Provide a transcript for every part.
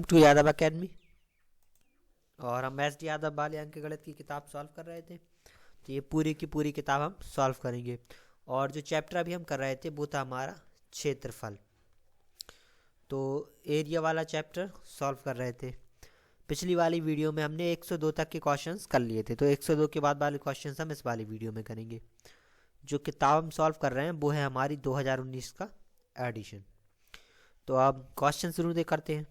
To Yadav academy. और हम S D Yadav वाले अंक गणित की किताब सॉल्व कर रहे थे। तो ये पूरी की पूरी किताब हम सॉल्व करेंगे। और जो चैप्टर अभी हम कर रहे थे वो था हमारा क्षेत्रफल। तो एरिया वाला चैप्टर सॉल्व कर रहे थे। पिछली वाली वीडियो में हमने 102 तक के क्वेश्चंस कर लिए थे, तो 102 के बाद वाले क्वेश्चंस हम इस वाली वीडियो में करेंगे। जो किताब हम सॉल्व कर रहे हैं वो है हमारी 2019 का एडिशन। तो अब क्वेश्चन शुरू करते हैं।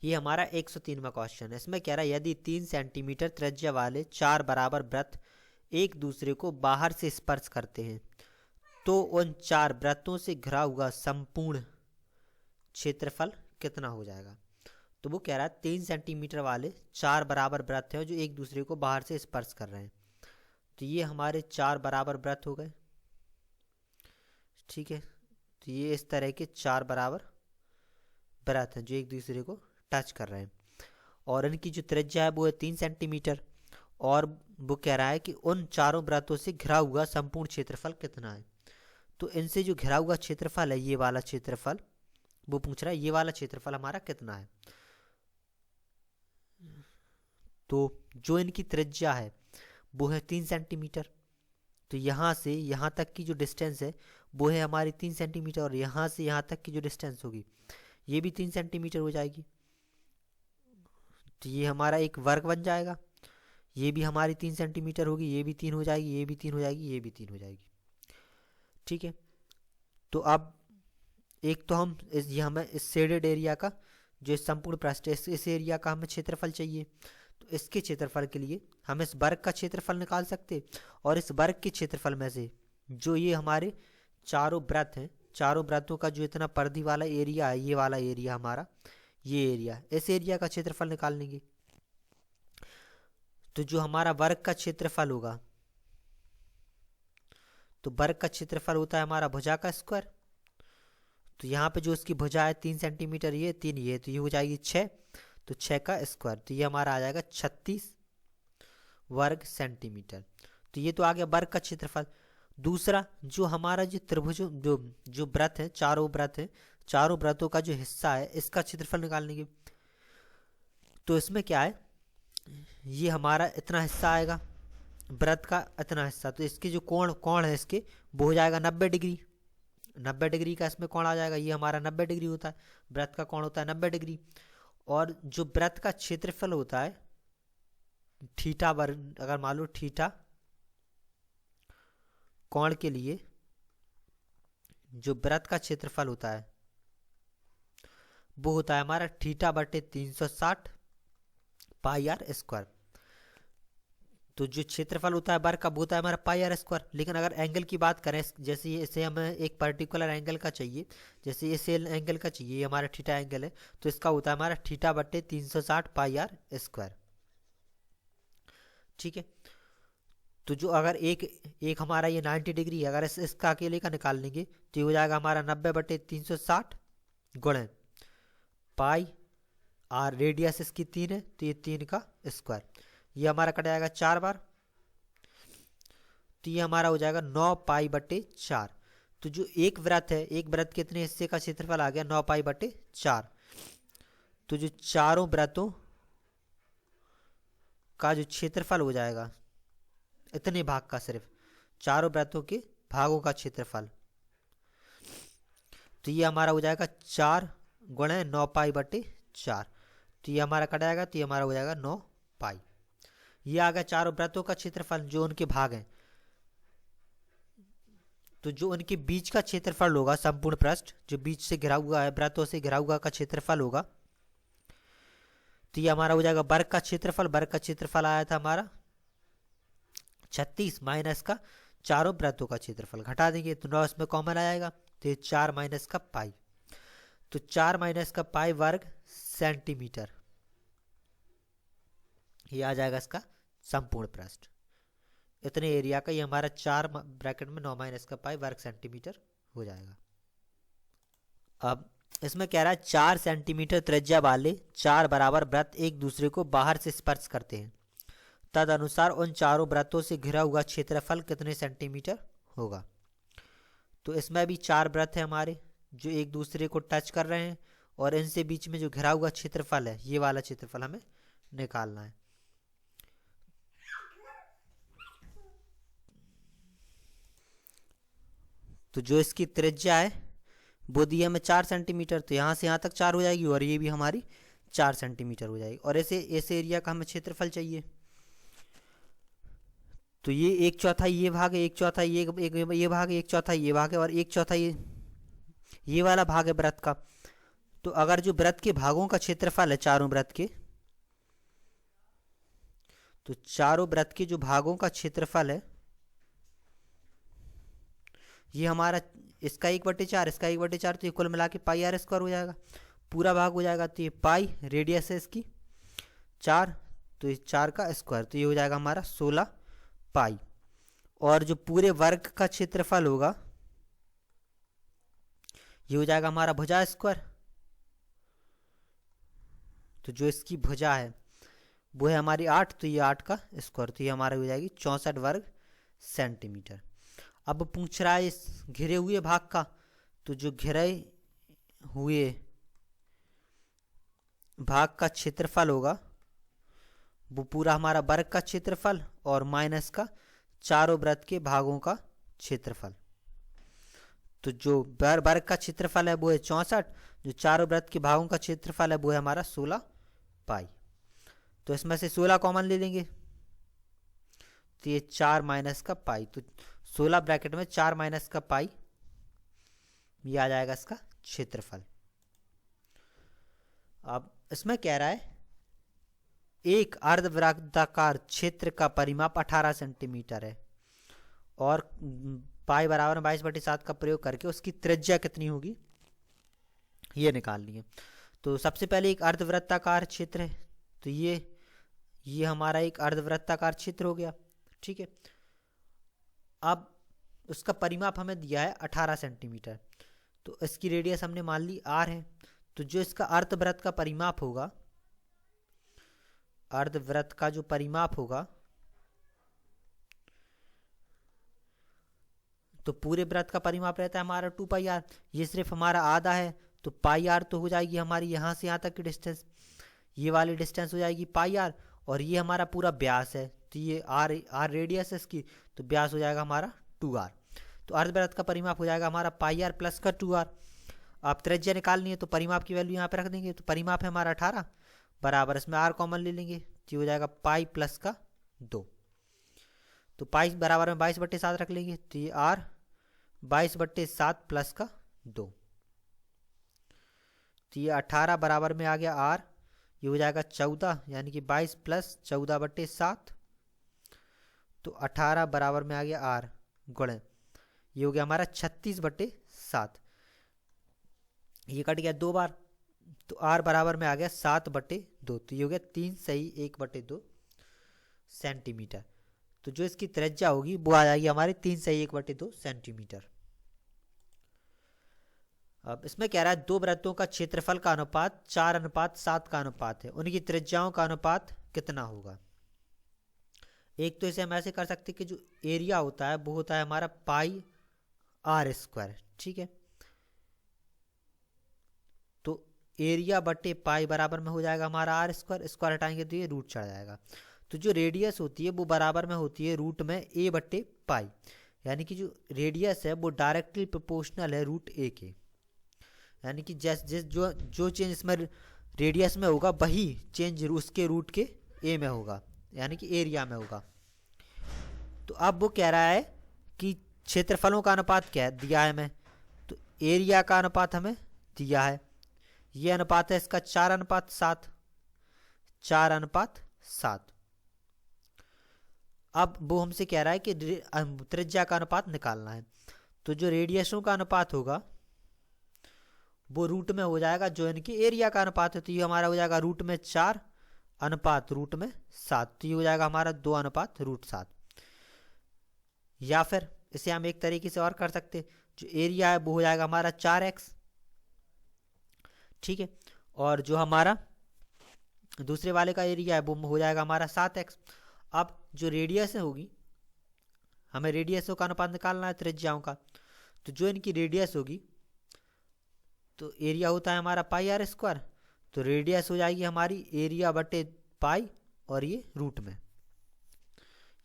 ये हमारा 103वां क्वेश्चन है। इसमें कह रहा है यदि 3 सेंटीमीटर त्रिज्या वाले 4 बराबर वृत्त एक दूसरे को बाहर से स्पर्श करते हैं तो उन 4 वृत्तों से घिरा हुआ संपूर्ण क्षेत्रफल कितना हो जाएगा। तो वो कह रहा है 3 सेंटीमीटर वाले 4 बराबर वृत्त हैं जो एक दूसरे को बाहर से स्पर्श कर रहे हैं। तो ये हमारे 4 बराबर वृत्त हो गए, ठीक है। तो ये इस तरह के 4 बराबर वृत्त हैं जो एक दूसरे को टच कर रहे हैं और इनकी जो त्रिज्या है वो है 3 सेंटीमीटर। और वो कह रहा है कि उन चारों वृत्तों से घिरा हुआ संपूर्ण क्षेत्रफल कितना है। तो इनसे जो घिरा हुआ क्षेत्रफल है ये वाला क्षेत्रफल, वो पूछ रहा है ये वाला क्षेत्रफल हमारा कितना है। तो जो इनकी त्रिज्या है वो है 3 सेंटीमीटर। तो यहाँ से यहाँ तक की जो डिस्टेंस है वो है हमारी 3 सेंटीमीटर और यहाँ से यहाँ तक की जो डिस्टेंस होगी ये भी 3 सेंटीमीटर हो जाएगी। तो ये हमारा एक वर्ग बन जाएगा। ये भी हमारी 3 सेंटीमीटर होगी, ये भी 3 हो जाएगी, ये भी 3 हो जाएगी, ये भी 3 हो जाएगी, ठीक है। तो अब एक तो हम ये हमें इस शेडेड एरिया का जो संपूर्ण पृष्ठ है इस एरिया का हमें क्षेत्रफल चाहिए। तो इसके क्षेत्रफल के लिए हम इस वर्ग का क्षेत्रफल निकाल सकते और इस वर्ग के क्षेत्रफल में से जो ये हमारे चारों वृत्त हैं, चारों वृत्तों का जो इतना परिधि वाला एरिया है, ये वाला एरिया हमारा, ये एरिया, इस एरिया का क्षेत्रफल निकाल लेंगे। तो जो हमारा वर्ग का क्षेत्रफल होगा, तो वर्ग का क्षेत्रफल होता है हमारा भुजा का स्क्वायर। तो यहाँ पे जो इसकी भुजा है 3 सेंटीमीटर, ये 3 ये, तो ये हो जाएगी 6, तो 6 का स्क्वायर, तो ये हमारा आ जाएगा 36 वर्ग सेंटीमीटर। तो ये तो आ गया वर्ग का क्षेत्रफल। दूसरा जो हमारा जो त्रिभुज जो वृत्त है, चारों वृत्त है, चारों वृत्तों का जो हिस्सा है इसका क्षेत्रफल निकाल लेंगे। तो इसमें क्या है, ये हमारा इतना हिस्सा आएगा वृत्त का, इतना हिस्सा, तो इसके जो कोण है इसके वो हो जाएगा 90 डिग्री। 90 डिग्री का इसमें कोण आ जाएगा, ये हमारा 90 डिग्री होता है, वृत्त का कोण होता है 90 डिग्री। और जो वृत्त का क्षेत्रफल होता है थीटा वर्ग, अगर मान लो थीटा कोण के लिए जो वृत्त का क्षेत्रफल होता है वो होता है हमारा थीटा बटे 360 पाई आर स्क्वायर। तो जो क्षेत्रफल होता है वर्ग का वो होता है हमारा पाई आर स्क्वायर। लेकिन अगर एंगल की बात करें, जैसे इसे हमें एक पर्टिकुलर एंगल का चाहिए, जैसे इस एंगल का चाहिए, ये हमारा थीटा एंगल है, तो इसका होता है हमारा थीटा बटे 360 पाई आर स्क्वायर, ठीक है। तो जो अगर एक हमारा ये 90 डिग्री है, अगर इसका अकेले का निकाल लेंगे तो ये हो जाएगा हमारा 90 बटे 360 गुणे पाई आर, रेडियस इसकी 3 है तो ये 3 का स्क्वायर, ये हमारा कट जाएगा 4 बार, तो ये हमारा हो जाएगा 9 पाई बटे 4। तो जो एक वृत्त है, एक वृत्त कितने हिस्से का क्षेत्रफल आ गया 9 पाई बटे 4। तो जो चारों वृत्तों का जो क्षेत्रफल हो जाएगा इतने भाग का, सिर्फ चारों वृत्तों के भागों का क्षेत्रफल, तो ये हमारा हो जाएगा 4 गुणे 9 पाई बटे 4। तो ये हमारा कट जाएगा, तो ये हमारा हो जाएगा 9 पाई। ये आ गया चारों वृत्तों का क्षेत्रफल जो उनके भाग हैं। तो जो उनके बीच का क्षेत्रफल होगा, संपूर्ण पृष्ठ जो बीच से घिरा हुआ है, वृत्तों से घिरा हुआ का क्षेत्रफल होगा, तो ये हमारा हो जाएगा वर्ग का क्षेत्रफल। वर्ग का क्षेत्रफल आया था हमारा 36 माइनस का चारों वृत्तों का क्षेत्रफल, घटा देंगे तो 9 इसमें कॉमन आ जाएगा, तो ये 4 माइनस का पाई, तो 4 माइनस का पाई वर्ग सेंटीमीटर, ये आ जाएगा इसका संपूर्ण पृष्ठ। इतने एरिया का ये हमारा 4 ब्रैकेट में 9 माइनस का पाई वर्ग सेंटीमीटर हो जाएगा। अब इसमें कह रहा है 4 सेंटीमीटर त्रिज्या वाले 4 बराबर वृत्त एक दूसरे को बाहर से स्पर्श करते हैं, तदनुसार उन चारों वृत्तों से घिरा हुआ क्षेत्रफल कितने सेंटीमीटर होगा। तो इसमें भी 4 वृत्त हैं हमारे जो एक दूसरे को टच कर रहे हैं और इनसे बीच में जो घिरा हुआ क्षेत्रफल है, ये वाला क्षेत्रफल हमें निकालना है। तो जो इसकी त्रिज्या है वो दी हमें 4 सेंटीमीटर, तो यहाँ से यहाँ तक 4 हो जाएगी और ये भी हमारी 4 सेंटीमीटर हो जाएगी। और ऐसे एरिया का हमें क्षेत्रफल चाहिए। तो ये 1/4 ये भाग है, 1/4 ये भाग है, 1/4 ये भाग है और 1/4 ये वाला भाग है वृत्त का। तो अगर जो वृत्त के भागों का क्षेत्रफल है चारों वृत्त के, तो चारों वृत्त के जो भागों का क्षेत्रफल है ये हमारा, इसका 1/4, इसका 1/4, तो ये कुल मिला के पाई आर स्क्वायर हो जाएगा, पूरा भाग हो जाएगा। तो ये पाई रेडियस है इसकी 4, तो ये 4 का स्क्वायर, तो ये हो जाएगा हमारा 16 पाई। और जो पूरे वर्ग का क्षेत्रफल होगा ये हो जाएगा हमारा भुजा स्क्वायर। तो जो इसकी भुजा है वो है हमारी 8, तो ये 8 का स्क्वायर, तो ये हमारा हो जाएगी 64 वर्ग सेंटीमीटर। अब पूछ रहा है इस घिरे हुए भाग का, तो जो घिरे हुए भाग का क्षेत्रफल होगा वो पूरा हमारा वर्ग का क्षेत्रफल और माइनस का चारों वृत्त के भागों का क्षेत्रफल। तो जो वर्ग का क्षेत्रफल है वो है 64, जो चारों वृत्त के भागों का क्षेत्रफल है वो है हमारा 16 पाई। तो इसमें से 16 कॉमन ले लेंगे, तो ये 4 माइनस का पाई, तो 16 ब्रैकेट में 4 माइनस का पाई, ये आ जाएगा इसका क्षेत्रफल। अब इसमें कह रहा है एक अर्धवृत्ताकार क्षेत्र का परिमाप 18 सेंटीमीटर है और पाई बराबर 22/7 का प्रयोग करके उसकी त्रिज्या कितनी होगी ये निकालनी है। तो सबसे पहले एक अर्धवृत्ताकार क्षेत्र है, तो ये हमारा एक अर्धवृत्ताकार क्षेत्र हो गया, ठीक है। अब उसका परिमाप हमें दिया है 18 सेंटीमीटर, तो इसकी रेडियस हमने मान ली r है। तो जो इसका अर्धवृत्त का परिमाप होगा, अर्धवृत्त का जो परिमाप होगा, तो पूरे वृत्त का परिमाप रहता है हमारा 2 पाई आर, ये सिर्फ हमारा आधा है, तो पाई आर तो हो जाएगी हमारी यहाँ से यहाँ तक की डिस्टेंस, ये वाली डिस्टेंस हो जाएगी पाई आर, और ये हमारा पूरा व्यास है, तो ये आर रेडियस है इसकी, तो व्यास हो जाएगा हमारा 2r। तो अर्धवृत्त का परिमाप हो जाएगा हमारा पाई आर प्लस का 2r। आप त्रिज्या निकालनी है तो परिमाप की वैल्यू यहाँ पे रख देंगे, तो परिमाप है हमारा 18 बराबर, इसमें r कॉमन ले लेंगे, तो हो जाएगा पाई प्लस का 2, तो पाई बराबर में 22/7 रख लेंगे, तो ये r 22/7 प्लस का 2, तो ये 18 बराबर में आ गया r, ये हो जाएगा 14, यानी कि 22 प्लस 14/7, तो 18 बराबर में आ गया r गुणे, ये हो गया हमारा 36/7, ये कट गया 2 बार, तो r बराबर में आ गया 7/2, तो ये हो गया 3 सही 1/2 सेंटीमीटर। तो जो इसकी त्रिज्या होगी वो आ जाएगी हमारी 3 सही 1/2 सेंटीमीटर। अब इसमें कह रहा है दो वृत्तों का क्षेत्रफल का अनुपात 4:7 का अनुपात है, उनकी त्रिज्याओं का अनुपात कितना होगा। एक तो इसे हम ऐसे कर सकते कि जो एरिया होता है वो होता है हमारा पाई आर स्क्वायर, ठीक है। तो एरिया बटे पाई बराबर में हो जाएगा हमारा आर स्क्वायर, स्क्वायर हटाएंगे तो ये रूट चढ़ जाएगा। तो जो रेडियस होती है वो बराबर में होती है रूट में ए बटे पाई, यानी कि जो रेडियस है वो डायरेक्टली प्रोपोर्शनल है रूट ए के, यानी कि जो चेंज इसमें रेडियस में होगा वही चेंज उसके रूट के ए में होगा, यानी कि एरिया में होगा। तो अब वो कह रहा है कि क्षेत्रफलों का अनुपात क्या है दिया है हमें, तो एरिया का अनुपात हमें दिया है, ये अनुपात है इसका 4:7, 4:7। अब वो हमसे कह रहा है कि त्रिज्या का अनुपात निकालना है, तो जो रेडियसों का अनुपात होगा वो रूट में हो जाएगा जो इनकी एरिया का अनुपात है, तो ये हमारा हो जाएगा रूट में 4 अनुपात रूट में 7, तो ये हो जाएगा हमारा 2:7। या फिर इसे हम एक तरीके से और कर सकते, जो एरिया है वो हो जाएगा हमारा 4x, ठीक है, और जो हमारा दूसरे वाले का एरिया है वो हो जाएगा हमारा 7x। अब जो रेडियस होगी, हमें रेडियसों का अनुपात निकालना है त्रिज्याओं का, तो जो इनकी रेडियस होगी तो एरिया होता है हमारा पाई आर स्क्वायर, तो रेडियस हो जाएगी हमारी एरिया बटे पाई, और ये रूट में,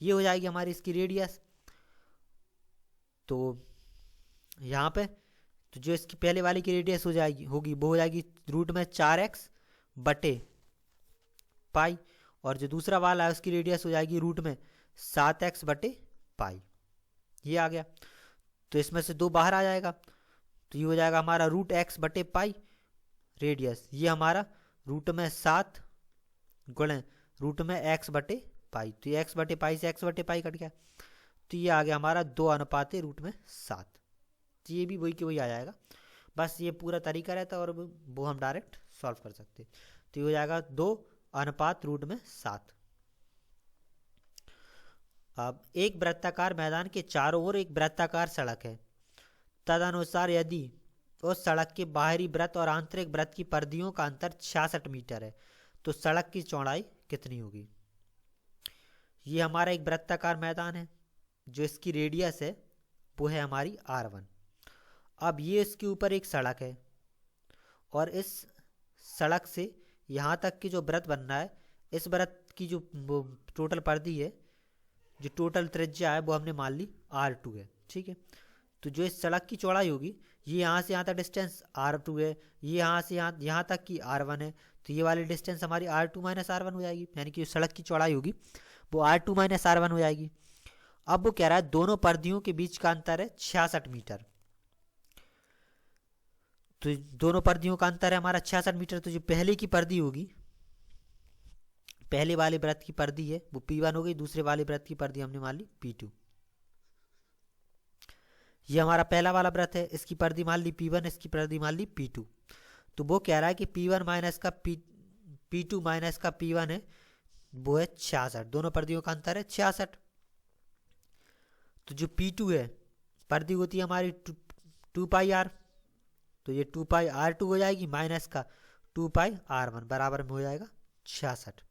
ये हो जाएगी हमारी इसकी रेडियस। तो यहाँ पे तो जो इसकी पहले वाली की रेडियस हो जाएगी वो हो जाएगी रूट में 4x बटे पाई, और जो दूसरा वाला है उसकी रेडियस हो जाएगी रूट में 7x बटे पाई, ये आ गया। तो इसमें से 2 बाहर आ जाएगा, तो ये हो जाएगा हमारा रूट x बटे पाई रेडियस, ये हमारा रूट में 7 गुणे रूट में x बटे पाई, तो ये x बटे पाई से x बटे पाई कट गया, तो ये आ गया हमारा 2 अनुपात रूट में 7। तो ये भी वही के वही आ जाएगा, बस ये पूरा तरीका रहता है और वो हम डायरेक्ट सॉल्व कर सकते। तो ये हो जाएगा 2 अनुपात रूट में 7। अब एक वृत्ताकार मैदान के चारों ओर एक वृत्ताकार सड़क है, तदनुसार यदि उस सड़क के बाहरी वृत्त और आंतरिक वृत्त की परिधियों का अंतर 66 मीटर है, तो सड़क की चौड़ाई कितनी होगी। ये हमारा एक वृत्ताकार मैदान है, जो इसकी रेडियस है वो है हमारी r1। अब ये इसके ऊपर एक सड़क है, और इस सड़क से यहाँ तक की जो वृत्त बन रहा है, इस वृत्त की जो टोटल परिधि है, जो टोटल त्रिज्या है, वो हमने मान ली r2 है, ठीक है। तो जो इस सड़क की चौड़ाई होगी, ये यहाँ से यहाँ तक डिस्टेंस r2 है, ये यहाँ से यहाँ तक की r1 है, तो ये वाली डिस्टेंस हमारी r2 माइनस r1 हो जाएगी, यानी कि जो सड़क की चौड़ाई होगी वो r2 माइनस r1 हो जाएगी। अब वो कह रहा है दोनों परिधियों के बीच का अंतर है 66 मीटर, तो दोनों परिधियों का अंतर है हमारा 66 मीटर। तो जो पहले की परिधि होगी, पहले वाले वृत्त की परिधि है वो P1 हो गई, दूसरे वाले वृत्त की परिधि हमने मान ली P2। ये हमारा पहला वाला वृत्त है, इसकी परिधि मान ली P1, इसकी परिधि मान ली P2। तो वो कह रहा है कि P1 माइनस का P2 माइनस का P1 है वो है 66, दोनों परिधियों का अंतर है 66। तो जो P2 है परिधि होती है हमारी 2 पाई r, तो ये 2 पाई r2 हो जाएगी माइनस का 2 पाई r1 बराबर में हो जाएगा 66।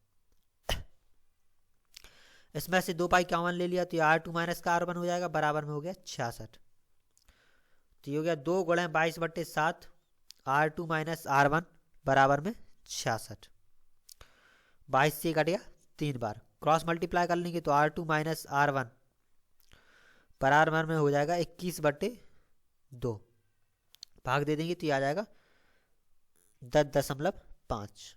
इसमें से 2 पाई कॉमन ले लिया, तो ये r2 माइनस का r1 हो जाएगा बराबर में हो गया 66। तो ये हो गया 2 गुणे 22 बटे 7 r2 माइनस r1 बराबर में 66। 22 से कट गया 3 बार, क्रॉस मल्टीप्लाई कर लेंगे तो r2 माइनस r1 बराबर में हो जाएगा 21 बटे 2, भाग दे देंगे तो ये आ जाएगा 10.5।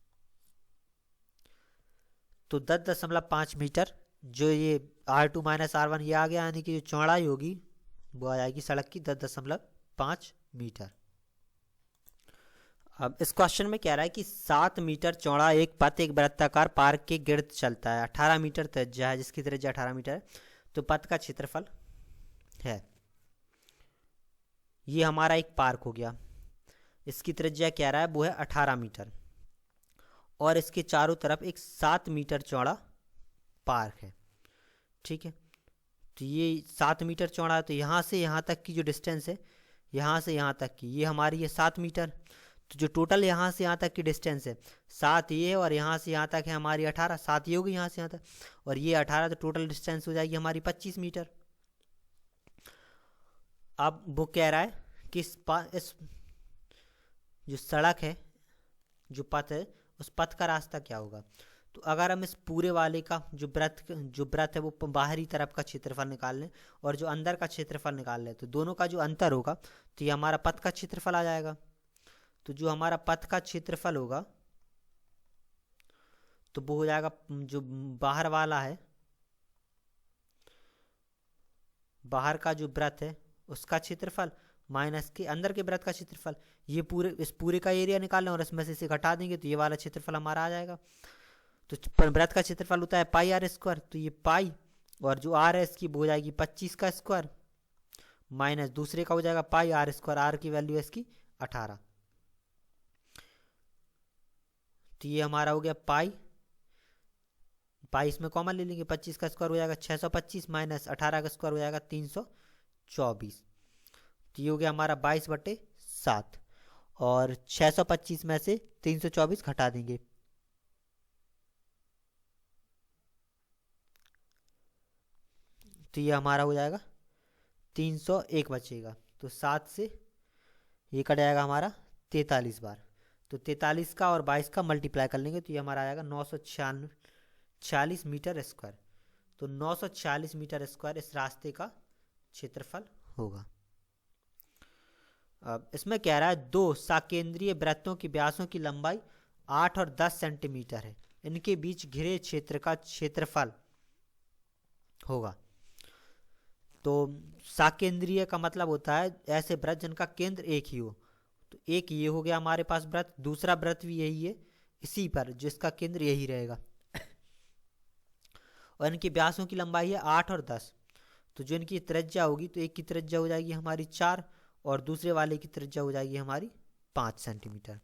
तो 10.5 मीटर जो ये r2 माइनस r1 ये आ गया, यानी कि जो चौड़ाई होगी वो आ जाएगी सड़क की 10.5 मीटर। अब इस क्वेश्चन में कह रहा है कि 7 मीटर चौड़ा एक पथ एक वृत्ताकार पार्क के गिर्द चलता है, 18 मीटर त्रिज्या है, जिसकी त्रिज्या 18 मीटर है, तो पथ का क्षेत्रफल है। ये हमारा एक पार्क हो गया, इसकी त्रिज्या कह रहा है वो है 18 मीटर, और इसके चारों तरफ एक 7 मीटर चौड़ा पार्क है, ठीक है। तो ये 7 मीटर चौड़ा है, तो यहाँ से यहाँ तक की जो डिस्टेंस है, यहाँ से यहाँ तक की, ये हमारी है 7 मीटर। तो जो टोटल यहाँ से यहाँ तक की डिस्टेंस है 7 ये है, और यहाँ से यहाँ तक है हमारी 18, 7 ये होगी यहाँ से यहाँ तक, और ये 18, तो टोटल डिस्टेंस हो जाएगी हमारी 25 मीटर। अब वो कह रहा है कि इस जो सड़क है, जो पथ है, उस पथ का रास्ता क्या होगा। तो अगर हम इस पूरे वाले का जो व्रत है वो बाहरी तरफ का क्षेत्रफल निकाल लें और जो अंदर का क्षेत्रफल निकाल लें, तो दोनों का जो अंतर होगा तो ये हमारा पथ का क्षेत्रफल आ जाएगा। तो जो हमारा पथ का क्षेत्रफल होगा तो वो हो जाएगा जो बाहर वाला है, बाहर का जो व्रत है उसका क्षेत्रफल माइनस के अंदर के व्रत का क्षेत्रफल, ये इस पूरे का एरिया निकालें और इसमें से इसे घटा देंगे तो ये वाला क्षेत्रफल हमारा आ जाएगा। तो व्रत का क्षेत्रफल होता है पाई आर स्क्वायर, तो ये पाई और जो आर है इसकी हो जाएगी 25 का स्क्वायर, माइनस दूसरे का हो जाएगा पाई आर स्क्वायर, आर की वैल्यू है इसकी 18। तो ये हमारा हो गया पाई इसमें कॉमन ले लेंगे, 25 का स्क्वायर हो जाएगा 625 माइनस 18 का स्क्वायर हो जाएगा 324। तो ये हो गया हमारा 22/7 और 625 में से 324 घटा देंगे तो ये हमारा हो जाएगा 301 बचेगा। तो 7 से ये कट जाएगा हमारा 43 बार। तो 43 का और 22 का मल्टीप्लाई कर लेंगे तो ये हमारा आ जाएगा 946 मीटर स्क्वायर। तो 946 मीटर स्क्वायर इस रास्ते का क्षेत्रफल होगा। अब इसमें कह रहा है दो साकेंद्रीय वृत्तों की व्यासों की लंबाई 8 और 10 सेंटीमीटर है, इनके बीच घिरे क्षेत्र का क्षेत्रफल होगा। तो साकेंद्रीय का मतलब होता है ऐसे वृत्त जिनका केंद्र एक ही हो। तो एक ये हो गया हमारे पास वृत्त, दूसरा वृत्त भी यही है इसी पर जिसका केंद्र यही रहेगा और इनकी व्यासों की लंबाई है 8 और 10। तो जो इनकी त्रिज्या होगी तो एक की त्रिज्या हो जाएगी हमारी 4 और दूसरे वाले की त्रिज्या हो जाएगी हमारी 5 सेंटीमीटर।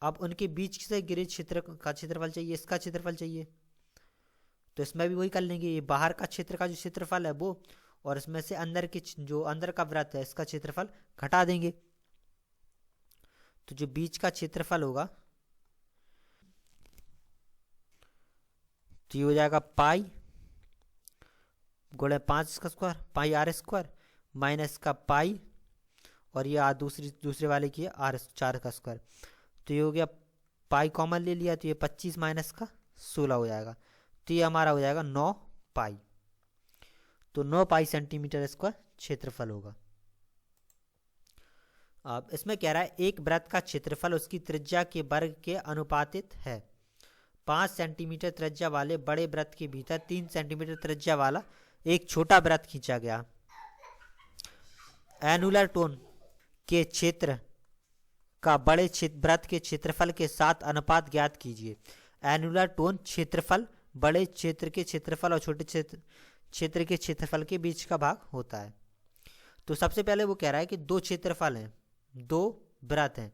अब उनके बीच से घिरे क्षेत्र का क्षेत्रफल चाहिए, इसका क्षेत्रफल चाहिए। तो इसमें भी वही कर लेंगे, ये बाहर का क्षेत्र का जो क्षेत्रफल है वो, और इसमें से अंदर के जो अंदर का वृत्त है इसका क्षेत्रफल घटा देंगे। तो जो बीच का क्षेत्रफल होगा तो ये हो जाएगा पाई गुणे 5 का square, pi R square minus का पाई और ये दूसरे वाले की है आर 4 का स्क्वायर। तो ये हो गया पाई कॉमन ले लिया तो ये 25 माइनस का 16 हो जाएगा। तो ये हमारा हो जाएगा 9 पाई। तो 9 पाई सेंटीमीटर स्क्वायर क्षेत्रफल होगा। अब इसमें कह रहा है एक वृत्त का क्षेत्रफल उसकी त्रिज्या के वर्ग के अनुपातिक है। 5 सेंटीमीटर त्रिज्या वाले बड़े वृत्त के भीतर 3 सेंटीमीटर त्रिज्या वाला एक छोटा वृत्त खींचा गया। एनुलर टोन के क्षेत्र का बड़े वृत्त के क्षेत्रफल के साथ अनुपात ज्ञात कीजिए। एनुलर टोन क्षेत्रफल बड़े क्षेत्र के क्षेत्रफल और छोटे क्षेत्र के क्षेत्रफल के बीच का भाग होता है। तो सबसे पहले वो कह रहा है कि दो क्षेत्रफल हैं, दो वृत्त हैं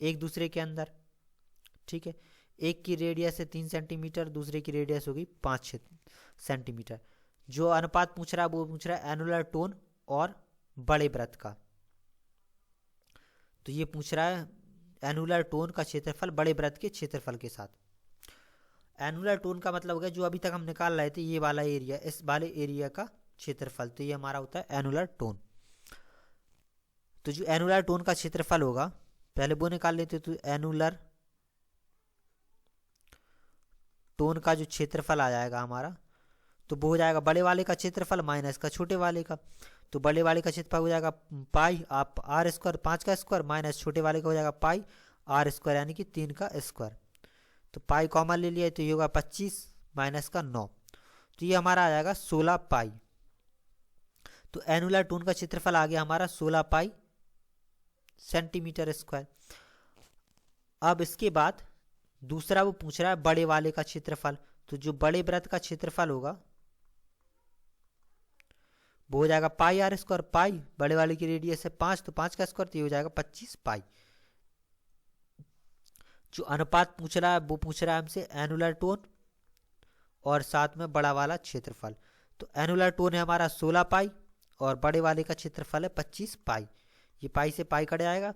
एक दूसरे के अंदर, ठीक है। एक की रेडियस है 3 सेंटीमीटर, दूसरे की रेडियस होगी 5 सेंटीमीटर। जो अनुपात पूछ रहा है वो पूछ रहा है एनुलर टोन और बड़े वृत्त का। तो ये पूछ रहा है एनुलर टोन का क्षेत्रफल बड़े वृत्त के क्षेत्रफल के साथ। एनुलर टोन का मतलब हो गया जो अभी तक हम निकाल रहे थे ये वाला एरिया, इस वाले एरिया का क्षेत्रफल। तो ये हमारा होता है एनुलर टोन। तो जो एनुलर टोन का क्षेत्रफल होगा पहले वो निकाल लेते। तो एनुलर टोन का जो क्षेत्रफल आ जाएगा हमारा तो वो हो जाएगा बड़े वाले का क्षेत्रफल माइनस का छोटे वाले का। तो बड़े वाले का क्षेत्रफल हो जाएगा पाई आप आर स्क्वायर 5 का स्क्वायर माइनस छोटे वाले का हो जाएगा पाई आर स्क्वायर यानी कि 3 का स्क्वायर। तो पाई कॉमन ले लिया तो ये होगा 25 माइनस का 9। तो ये हमारा आ जाएगा 16 पाई। तो एनुलर टोन का क्षेत्रफल आ गया हमारा 16 पाई सेंटीमीटर स्क्वायर। अब इसके बाद दूसरा वो पूछ रहा है बड़े वाले का क्षेत्रफल। तो जो बड़े वृत्त का क्षेत्रफल होगा वो हो जाएगा पाई आर स्क्वायर, पाई बड़े वाले की रेडियस है 5 तो 5 का स्क्वायर तो ये हो जाएगा 25 पाई। जो अनुपात पूछ रहा है वो पूछ रहा है हमसे एनुलर टोन और साथ में बड़ा वाला क्षेत्रफल। तो एनुलर टोन है हमारा 16 पाई और बड़े वाले का क्षेत्रफल है 25 पाई। ये पाई से पाई कट जाएगा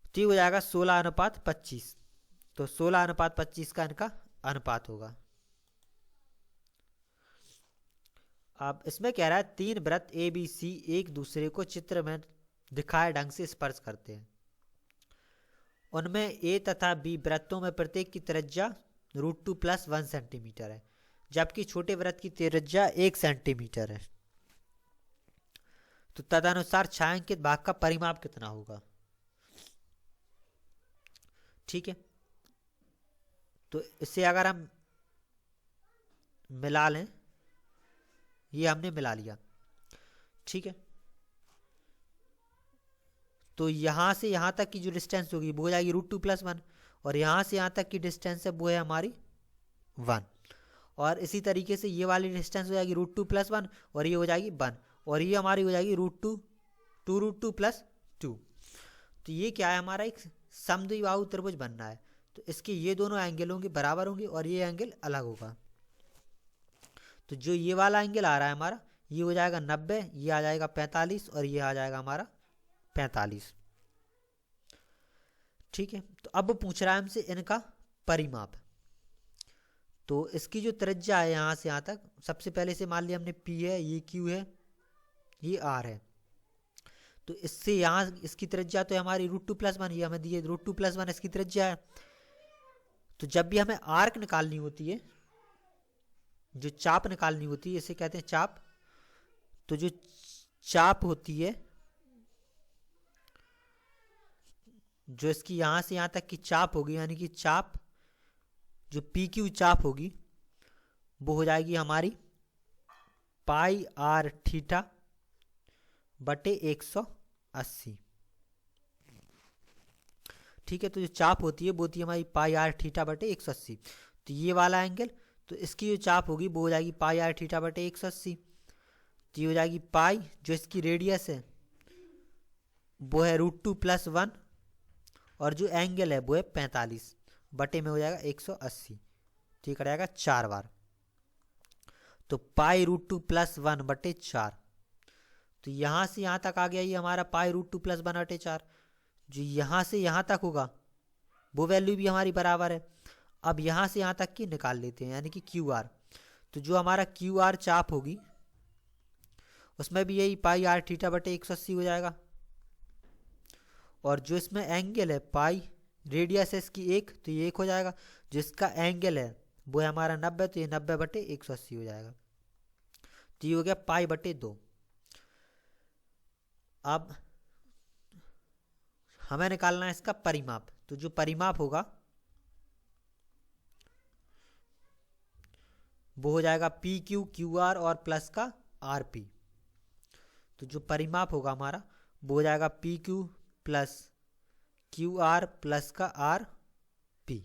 तो ये हो जाएगा 16:25। तो 16:25 का इनका अनुपात होगा। अब इसमें कह रहा है तीन वृत्त ए बी सी एक दूसरे को चित्र में दिखाए ढंग से स्पर्श करते हैं। उनमें ए तथा बी वृत्तों में प्रत्येक की त्रिज्या √2 + 1 सेंटीमीटर है, जबकि छोटे वृत्त की त्रिज्या 1 सेंटीमीटर है। तो तदनुसार छायांकित भाग का परिमाप कितना होगा? ठीक है, तो इसे अगर हम मिला लें, ये हमने मिला लिया, ठीक है। तो यहां से यहां तक की जो डिस्टेंस होगी वो हो जाएगी √2 + 1 और यहां से यहां तक की डिस्टेंस है वो है हमारी 1। और इसी तरीके से ये वाली डिस्टेंस हो जाएगी √2 + 1 और ये हो जाएगी 1 और ये हमारी हो जाएगी √2 + 2। तो ये क्या है हमारा एक समद्विबाहु त्रिभुज बनना है। तो इसके ये दोनों एंगल होंगे बराबर होंगे और ये एंगल अलग होगा। तो जो ये वाला एंगल आ रहा है हमारा ये हो जाएगा 90, ये आ जाएगा 45 और ये आ जाएगा हमारा 45। ठीक है, तो अब पूछ रहा है हमसे इनका परिमाप। तो इसकी जो त्रिज्या है यहां से यहां तक, सबसे पहले से मान लिया हमने P है, ये Q है, ये R है। तो इससे यहाँ इसकी त्रिज्या तो हमारी √2+1, ये हमें दिए √2+1 इसकी त्रिज्या है। तो जब भी हमें आर्क निकालनी होती है, जो चाप निकालनी होती है, इसे कहते हैं चाप। तो जो चाप होती है, जो इसकी यहां से यहां तक की चाप होगी, यानी कि चाप जो PQ चाप होगी वो हो जाएगी हमारी πr बटे 180। ठीक है, तो जो चाप होती है वो होती है हमारी πr बटे 180। तो ये वाला एंगल, तो इसकी जो चाप होगी वो हो जाएगी πr बटे 180। तो ये हो जाएगी पाई, जो इसकी रेडियस है वो है √2+1, और जो एंगल है वो है 45 बटे में हो जाएगा 180। तो ये करेगा 4 बार, तो π√2+1 बटे 4। तो यहाँ से यहाँ तक आ गया ये हमारा π√2+1 बटे 4। जो यहाँ से यहाँ तक होगा वो वैल्यू भी हमारी बराबर है। अब यहाँ से यहाँ तक की निकाल लेते हैं, यानी कि QR। तो जो हमारा QR चाप होगी उसमें भी यही πr बटे 180 हो जाएगा। और जो इसमें एंगल है पाई, रेडियस है इसकी 1, तो ये 1 हो जाएगा। जिसका एंगल है वो है हमारा 90, तो ये 90 बटे 180 हो जाएगा। तो ये हो गया π/2। अब हमें निकालना है इसका परिमाप। तो जो परिमाप होगा वो हो जाएगा PQ QR और प्लस का RP। तो जो परिमाप होगा हमारा वो हो जाएगा PQ प्लस QR प्लस का RP।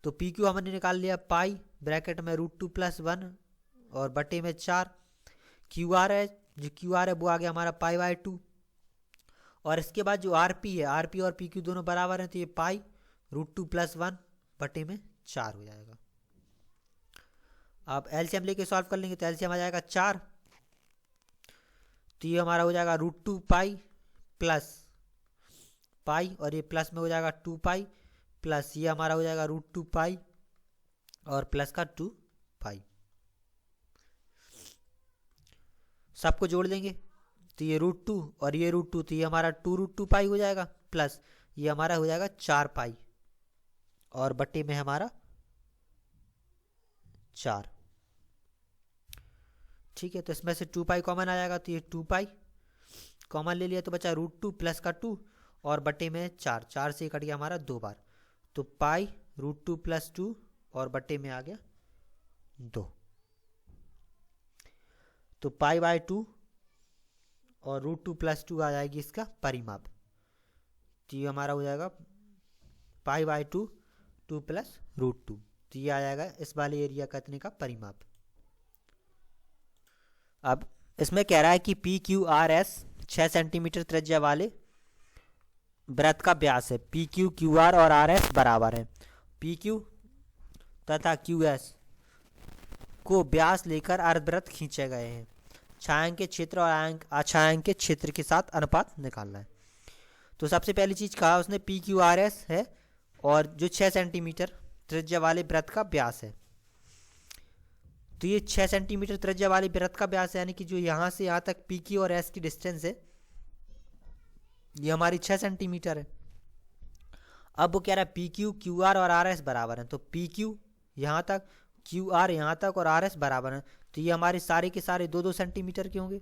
तो PQ हमने निकाल लिया पाई ब्रैकेट में √2+1 और बटे में 4। QR है, जो QR है वो आ गया हमारा π/2। और इसके बाद जो RP है, RP और PQ दोनों बराबर हैं, तो ये पाई √2+1 बटे में 4 हो जाएगा। अब एलसीएम लेके सॉल्व कर लेंगे, तो एलसीएम आ जाएगा 4। तो ये हमारा हो जाएगा √2 पाई प्लस पाई, और ये प्लस में हो जाएगा 2 पाई, प्लस ये हमारा हो जाएगा √2 पाई और प्लस का 2 पाई। सबको जोड़ देंगे तो ये √2 और ये √2, तो ये हमारा 2√2 पाई हो जाएगा, प्लस ये हमारा हो जाएगा 4 पाई और बटे में हमारा 4। ठीक है, तो इसमें से 2 पाई कॉमन आ जाएगा, तो ये 2 पाई कॉमन ले लिया, तो बचा √2 प्लस का 2 और बटे में 4। 4 से कट गया हमारा 2 बार, तो पाई √2 प्लस 2 और बटे में आ गया 2। तो π/2 और √2 प्लस 2 आ जाएगी इसका परिमाप। तो ये हमारा हो जाएगा π/2 2 प्लस √2। तो ये आ जाएगा इस वाले एरिया का इतने का परिमाप। अब इसमें कह रहा है कि PQRS 6 सेंटीमीटर त्रिज्या वाले वृत्त का व्यास है। PQ QR और RS बराबर है। PQ तथा QS को व्यास लेकर अर्धवृत्त खींचे गए हैं। छायांकित क्षेत्र और अछायांकित क्षेत्र के साथ अनुपात निकालना है। तो सबसे पहली चीज कहा उसने PQRS है और जो 6 सेंटीमीटर त्रिज्या वाले वृत्त का व्यास है। तो ये 6 सेंटीमीटर त्रिज्या वाले वृत्त का व्यास है, यानी कि जो यहाँ से यहाँ तक PQ और S की डिस्टेंस है ये हमारी 6 सेंटीमीटर है। अब वो कह रहा है PQ QR और RS बराबर हैं, तो PQ यहाँ तक, QR यहाँ तक और RS बराबर हैं। तो ये हमारे सारे के सारे 2-2 सेंटीमीटर के होंगे,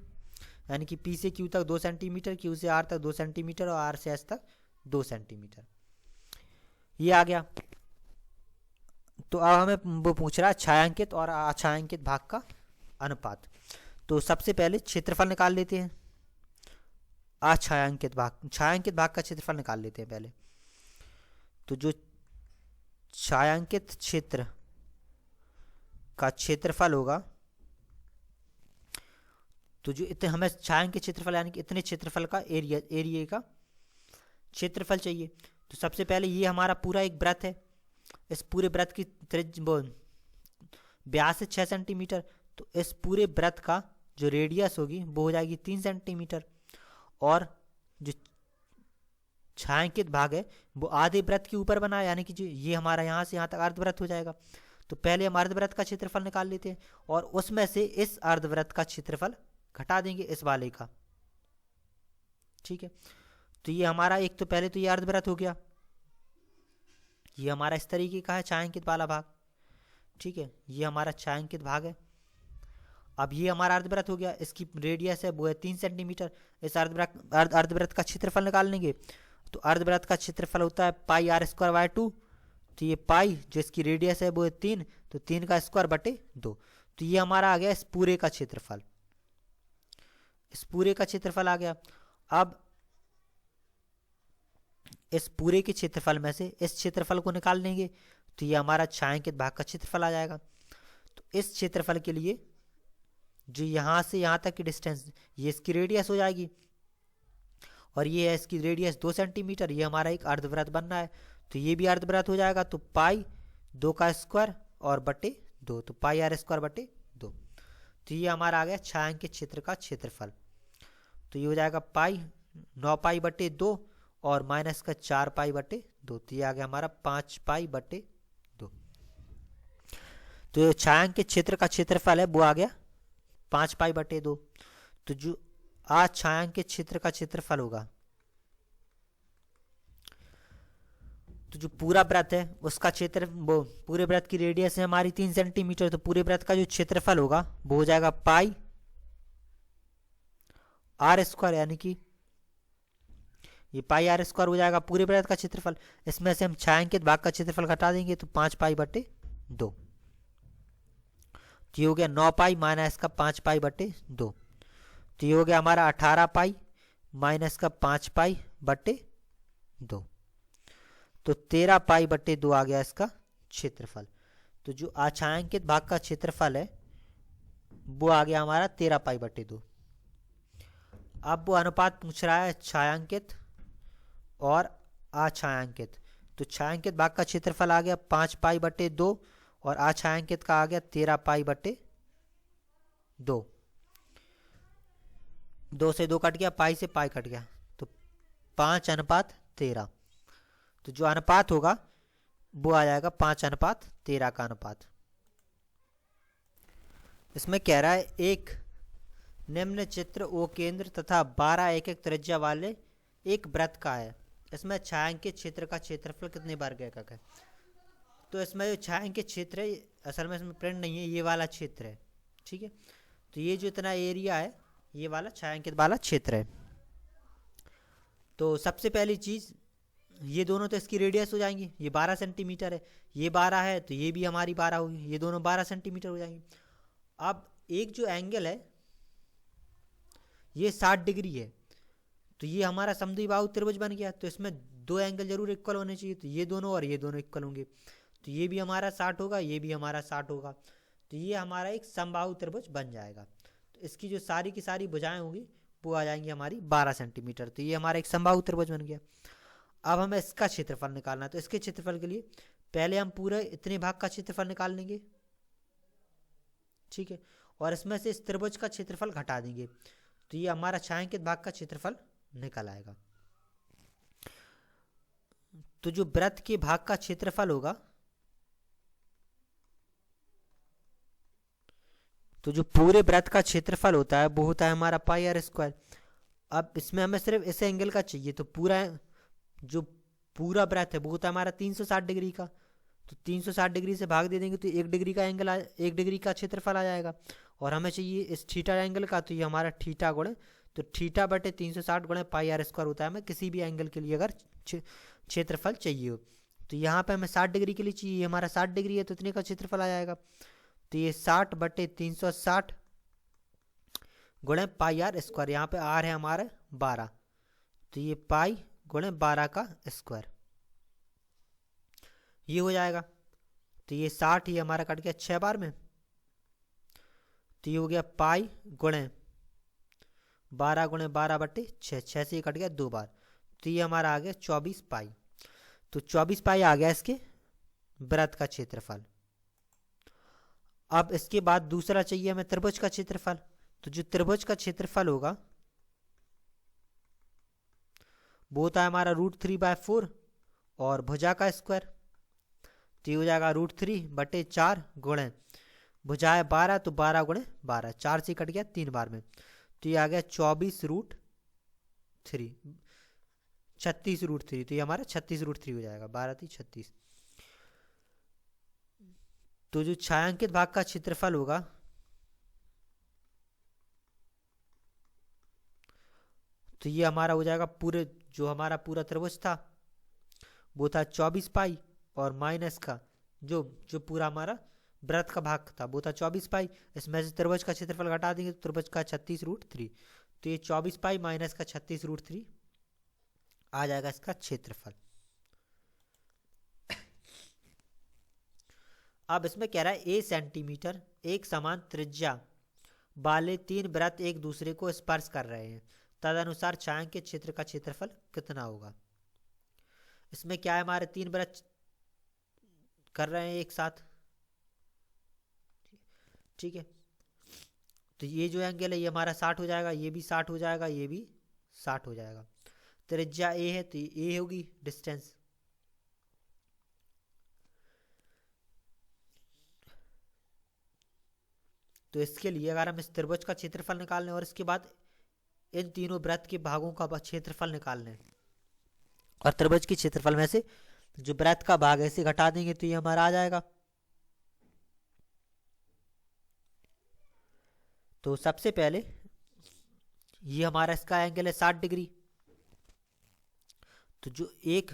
यानी कि P से Q तक 2 सेंटीमीटर, Q से R तक 2 सेंटीमीटर और R से S तक 2 सेंटीमीटर। ये आ गया। तो अब हमें वो पूछ रहा है छायांकित और अछायांकित भाग का अनुपात। तो सबसे पहले क्षेत्रफल निकाल लेते हैं। अछायांकित भाग, छायांकित भाग का क्षेत्रफल निकाल लेते हैं पहले। तो जो छायांकित क्षेत्र का क्षेत्रफल होगा, तो जो इतने हमें छायांकित क्षेत्रफल यानी कि इतने क्षेत्रफल का एरिया का क्षेत्रफल चाहिए। तो सबसे पहले ये हमारा पूरा एक वृत्त है, इस पूरे वृत्त की व्यास है 6 सेंटीमीटर। तो इस पूरे वृत्त का जो रेडियस होगी वो हो जाएगी 3 सेंटीमीटर, और जो छायांकित भाग है वो आधे वृत्त के ऊपर बना है, यानी कि जो ये हमारा यहाँ से यहाँ तक अर्धवृत्त हो जाएगा। तो पहले हम अर्धवृत्त का क्षेत्रफल निकाल लेते हैं और उसमें से इस अर्धवृत्त का क्षेत्रफल घटा देंगे इस वाले का। ठीक है। तो ये हमारा एक तो पहले तो ये अर्धवृत्त हो गया, ये हमारा इस तरीके का है छायांकित वाला भाग, ठीक है, ये हमारा छायांकित भाग है। अब ये हमारा अर्धवृत्त हो गया, इसकी रेडियस है वो है 3 सेंटीमीटर। इस अर्धवृत्त का क्षेत्रफल निकाल लेंगे, तो अर्धवृत्त का क्षेत्रफल होता है पाई आर स्क्वायर बाय 2। तो ये पाई जो इसकी रेडियस है वो है 3, तो 3 का स्क्वायर बटे 2। तो ये हमारा आ गया इस पूरे का क्षेत्रफल, इस पूरे का क्षेत्रफल आ गया। अब इस पूरे के क्षेत्रफल में से इस क्षेत्रफल को निकाल लेंगे, तो ये हमारा छायांकित भाग का क्षेत्रफल आ जाएगा। तो इस क्षेत्रफल के लिए जो यहाँ से यहाँ तक की डिस्टेंस, ये इसकी रेडियस हो जाएगी, और ये है इसकी रेडियस 2 सेंटीमीटर। ये हमारा एक अर्धवृत्त बन रहा है, तो ये भी अर्धवृत्त हो जाएगा। तो पाई 2 का स्क्वायर और बटे 2, तो पाई आर स्क्वायर बटे 2। तो ये हमारा आ गया छायांकित क्षेत्र का क्षेत्रफल। तो ये हो जाएगा पाई 9 पाई बटे 2 और माइनस का 4 पाई बटे 2, तो ये आ गया हमारा 5 पाई बटे 2। तो छायांकित क्षेत्र का क्षेत्रफल है वो आ गया 5 पाई बटे 2। तो जो आज छायांकित क्षेत्र का क्षेत्रफल होगा, तो जो पूरा वृत्त है उसका क्षेत्र, वो पूरे वृत्त की रेडियस है हमारी 3 सेंटीमीटर, तो पूरे वृत्त का जो क्षेत्रफल होगा वो हो जाएगा पाई आर स्क्वायर, यानी कि ये पाई आर स्क्वायर हो जाएगा पूरे वृत्त का क्षेत्रफल। इसमें से हम छायांकित भाग का क्षेत्रफल घटा देंगे, तो 5 पाई बटे 2। तो ये हो गया 9 पाई माइनस का 5 पाई बटे 2, तो ये हो गया हमारा 18 पाई माइनस का 5 पाई बटे 2, तो 13 पाई बटे 2 आ गया इसका क्षेत्रफल। तो जो अछायांकित भाग का क्षेत्रफल है वो आ गया हमारा 13 पाई बटे 2। अब वो अनुपात पूछ रहा है छायांकित और अछायांकित। तो छायांकित भाग का क्षेत्रफल आ गया 5 पाई बटे 2 और अछायांकित का आ गया 13 पाई बटे 2। 2 से 2 कट गया, पाई से पाई कट गया, तो 5:13। तो जो अनुपात होगा वो आ जाएगा 5:13 का अनुपात। इसमें कह रहा है एक निम्न चित्र ओ केंद्र तथा 12 एक त्रिज्या वाले एक वृत्त का है। इसमें छायांकित क्षेत्र का क्षेत्रफल कितने वर्ग एकक है। तो इसमें जो छायांकित क्षेत्र है असल में इसमें प्रिंट नहीं है, ये वाला क्षेत्र है, ठीक है। तो ये जो इतना एरिया है ये वाला छायांकित वाला क्षेत्र है। तो सबसे पहली चीज़, ये दोनों तो इसकी रेडियस हो जाएंगी, ये 12 सेंटीमीटर है, ये 12 है, तो ये भी हमारी 12 होगी, ये दोनों 12 सेंटीमीटर हो जाएंगी। अब एक जो एंगल है ये 60 डिग्री है, तो ये हमारा समद्विबाहु त्रिभुज बन गया। तो इसमें दो एंगल जरूर इक्वल होने चाहिए, तो ये दोनों और ये दोनों इक्वल होंगे, तो ये भी हमारा 60 होगा, ये भी हमारा 60 होगा, तो ये हमारा एक समबाहु त्रिभुज बन जाएगा। तो इसकी जो सारी की सारी भुजाएं होंगी वो आ जाएंगी हमारी 12 सेंटीमीटर। तो ये हमारा एक समबाहु त्रिभुज बन गया। अब हमें इसका क्षेत्रफल निकालना है, तो इसके क्षेत्रफल के लिए पहले हम पूरे इतने भाग का क्षेत्रफल निकाल लेंगे, ठीक है, और इसमें से इस त्रिभुज का क्षेत्रफल घटा देंगे, तो ये हमारा छायांकित भाग का क्षेत्रफल निकल आएगा। तो जो वृत्त के भाग का क्षेत्रफल होगा, तो जो पूरे वृत्त का क्षेत्रफल होता है वो होता है हमारा पाई आर स्क्वायर। अब इसमें हमें सिर्फ इस एंगल का चाहिए, तो जो पूरा वृत्त है वो होता है हमारा 360 डिग्री का, तो 360 डिग्री से भाग दे देंगे तो 1 डिग्री का एंगल 1 डिग्री का क्षेत्रफल आ जाएगा। और हमें चाहिए इस थीटा एंगल का, तो ये हमारा थीटा गुणे, तो थीटा बटे 360 गुणे पाई आर स्क्वायर होता है हमें किसी भी एंगल के लिए अगर क्षेत्रफल चाहिए हो। तो यहाँ पे हमें 60 डिग्री के लिए चाहिए, ये हमारा 60 डिग्री है, तो इतने का क्षेत्रफल आ जाएगा। तो ये 60 बटे 360 गुणे पाई आर स्क्वायर, यहाँ पे आर है हमारा 12, तो ये पाई गुणे 12 का स्क्वायर ये हो जाएगा। तो ये 60 ही हमारा कट गया 6 बार में, तो ये हो गया पाई गुणे 12 गुणे 12 बटे 6, 6 से ये कट गया 2 बार, तो ये हमारा आ गया 24 पाई। तो 24 पाई आ गया इसके वृत्त का क्षेत्रफल। अब इसके बाद दूसरा चाहिए हमें त्रिभुज का क्षेत्रफल। तो जो त्रिभुज का क्षेत्रफल होगा वो होता है हमारा √3/4 और भुजा का स्क्वायर, तो ये हो जाएगा √3 बटे 4 गुणे भुजा है 12, तो 12 गुणे 12, 4 से कट गया 3 बार में, तो ये आ गया 24 √3 3, 36√3, तो ये हमारा 36√3 हो जाएगा, 12×3 = 36। तो जो छायांकित भाग का क्षेत्रफल होगा तो ये हमारा हो जाएगा पूरे, जो हमारा पूरा त्रिभुज था वो था 24 पाई, और माइनस का जो जो पूरा हमारा वृत्त का भाग था वो था 24 पाई। इसमें से त्रिभुज का क्षेत्रफल घटा देंगे तो त्रिभुज का 36√3, तो ये 24 पाई माइनस का 36√3 आ जाएगा इसका क्षेत्रफल। अब इसमें कह रहा है ए सेंटीमीटर एक समान त्रिज्या वाले 3 वृत्त एक दूसरे को स्पर्श कर रहे हैं, तदनुसार छायांकित क्षेत्र का क्षेत्रफल कितना होगा। इसमें क्या है, हमारे 3 वृत्त कर रहे हैं एक साथ, ठीक है। तो ये जो एंगल है ये हमारा 60 हो जाएगा, ये भी 60 हो जाएगा, ये भी 60 हो जाएगा। त्रिज्या ए है तो ए होगी डिस्टेंस। तो इसके लिए अगर हम इस त्रिभुज का क्षेत्रफल निकालने और इसके बाद इन तीनों वृत्त के भागों का क्षेत्रफल निकालने और त्रिभुज के क्षेत्रफल में से जो वृत्त का भाग है इसे घटा देंगे तो ये हमारा आ जाएगा। तो सबसे पहले ये हमारा इसका एंगल है 60 डिग्री, तो जो एक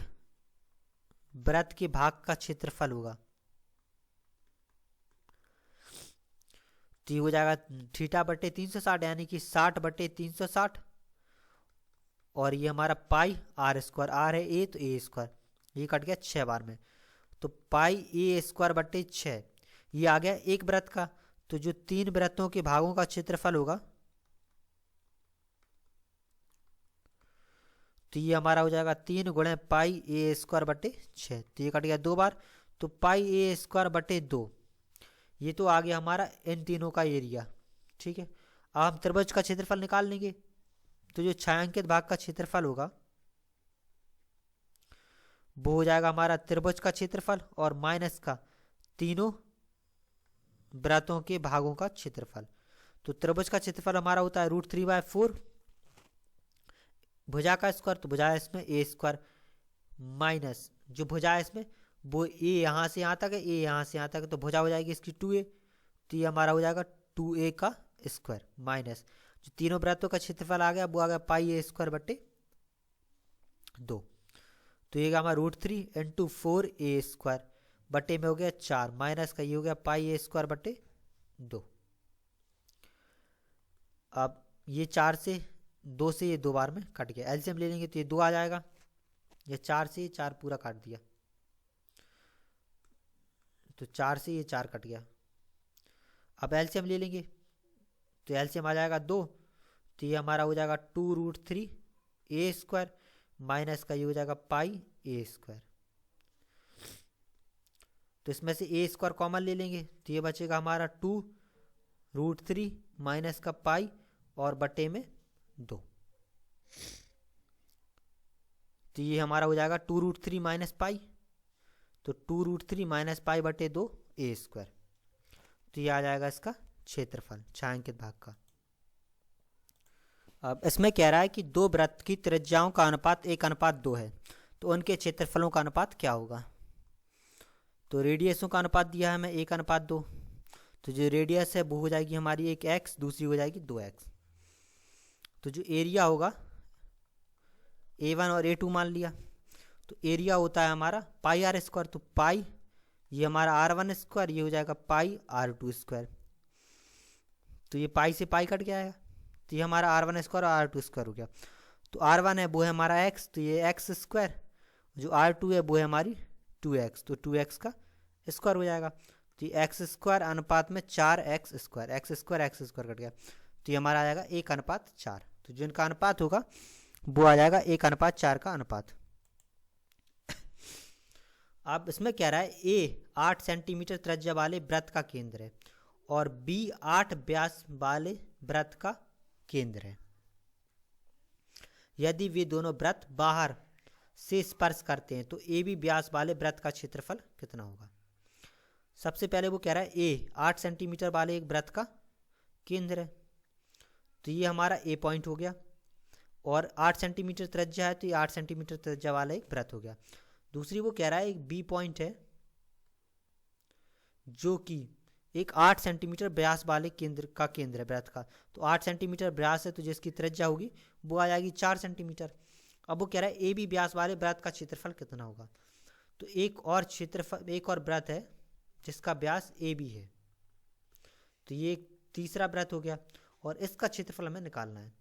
वृत्त के भाग का क्षेत्रफल होगा तो ये हो जाएगा θ/360, यानी कि 60/360, और ये हमारा पाई r², r है a तो a², ये कट गया 6 बार में, तो पाई a²/6 ये आ गया एक वृत्त का। तो जो 3 वृत्तों के भागों का क्षेत्रफल होगा तो ये हमारा हो जाएगा 3 × पाई a²/6, तो ये कट गया 2 बार, तो पाई a²/2, ये तो आ गया हमारा इन तीनों का एरिया, ठीक है। अब हम त्रिभुज का क्षेत्रफल निकाल लेंगे, तो जो छायांकित भाग का क्षेत्रफल होगा वो हो जाएगा हमारा त्रिभुज का क्षेत्रफल और माइनस का तीनों वृत्तों के भागों का क्षेत्रफल। तो त्रिभुज का क्षेत्रफल हमारा होता है √3/4, भुजा का स्क्वायर तो भुजा है इसमें a², माइनस जो भुजा है इसमें वो a यहाँ से यहाँ तक है, a यहाँ से यहाँ तक है, तो भुजा हो जाएगी इसकी 2a, तो ये हमारा हो जाएगा 2a का स्क्वायर, माइनस जो तीनों वृत्तों का क्षेत्रफल आ गया वो आ गया पाई a²/2, तो ये हमारा √3 × 4a² बटे में हो गया 4, माइनस का ये हो गया पाई a²/2। अब ये 4 से 2 से ये 2 बार में कट गया, एलसीएम ले लेंगे तो ये 2 आ जाएगा, ये 4 से ये 4 पूरा काट दिया, तो 4 से ये 4 कट गया। अब एलसीएम ले लेंगे तो एलसीएम आ जाएगा 2, तो ये हमारा हो जाएगा 2√3a² माइनस का ये हो जाएगा पाई a², तो इसमें से a² कॉमन ले लेंगे तो ये बचेगा हमारा 2√3 माइनस का पाई और बटे में 2, तो ये हमारा हो जाएगा 2√3 माइनस पाई, तो 2√3 माइनस पाई बटे 2 a², तो ये आ जाएगा इसका क्षेत्रफल छायांकित भाग का। अब इसमें कह रहा है कि 2 वृत्त की त्रिज्याओं का अनुपात 1:2 है, तो उनके क्षेत्रफलों का अनुपात क्या होगा। तो रेडियसों का अनुपात दिया है हमें 1:2, तो जो रेडियस है वो हो जाएगी हमारी एक x, दूसरी हो जाएगी 2x। तो जो एरिया होगा a1 और a2 मान लिया, तो एरिया होता है हमारा पाई r², तो पाई ये हमारा r1², ये हो जाएगा पाई r2², तो ये पाई से पाई कट गया है, तो ये हमारा r1² और r2² हो गया। तो r1 है वो है हमारा x, तो ये x², जो r2 है वो है हमारी 2x, तो 2x का स्क्वायर हो जाएगा, तो ये x² अनुपात में 4x², x² कट गया, तो ये हमारा आ जाएगा 1:4, तो जो इनका अनुपात होगा वो आ जाएगा 1:4 का अनुपात। अब इसमें कह रहा है a 8 सेंटीमीटर त्रिज्या वाले वृत्त का केंद्र है और b 8 व्यास वाले वृत्त का केंद्र है। यदि वे दोनों वृत्त बाहर से स्पर्श करते हैं तो ए बी व्यास वाले वृत्त का क्षेत्रफल कितना होगा। सबसे पहले वो कह रहा है ए 8 सेंटीमीटर वाले एक वृत्त का केंद्र है, तो ये हमारा ए पॉइंट हो गया, और 8 सेंटीमीटर त्रिज्या है, तो ये 8 सेंटीमीटर त्रिज्या वाला एक वृत्त हो गया। दूसरी वो कह रहा है एक बी पॉइंट है जो कि एक 8 सेंटीमीटर व्यास वाले केंद्र है वृत्त का। तो 8 सेंटीमीटर व्यास है, तो जिसकी त्रिज्या होगी वो आ जाएगी 4 सेंटीमीटर। अब वो कह रहा है ए बी व्यास वाले वृत्त का क्षेत्रफल कितना होगा। तो एक और वृत्त है जिसका व्यास ए बी है, तो ये एक तीसरा वृत्त हो गया और इसका क्षेत्रफल हमें निकालना है।